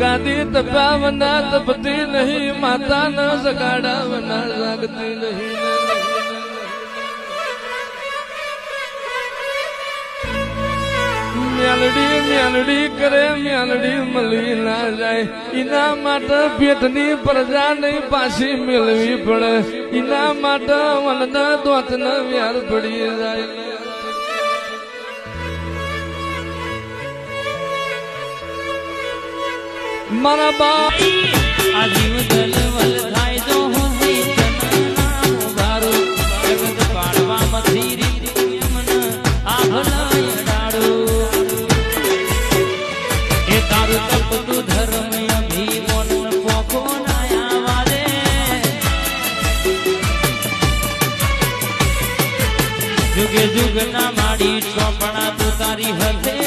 गादी तपावना तपती नहीं माता न जगाड़ावना जागती नहीं म्यालडी म्यालडी करे म्यालडी मली ना जाए इना माटे पेटनी प्रजा नहीं पासी मिलवी पड़े इना माटे वनना दोतना व्यार पड़ी जाए मारा बाप आजीव दल वल थाय जो होसी चनना मुबारो जगत पाड़वा मथीरी मन आभलाय डाड़ो ए तारु तप तु धर्म अभिमन पोखो नाया वाले जुगे जुग ना माड़ी चौपड़ा तु तारी हथे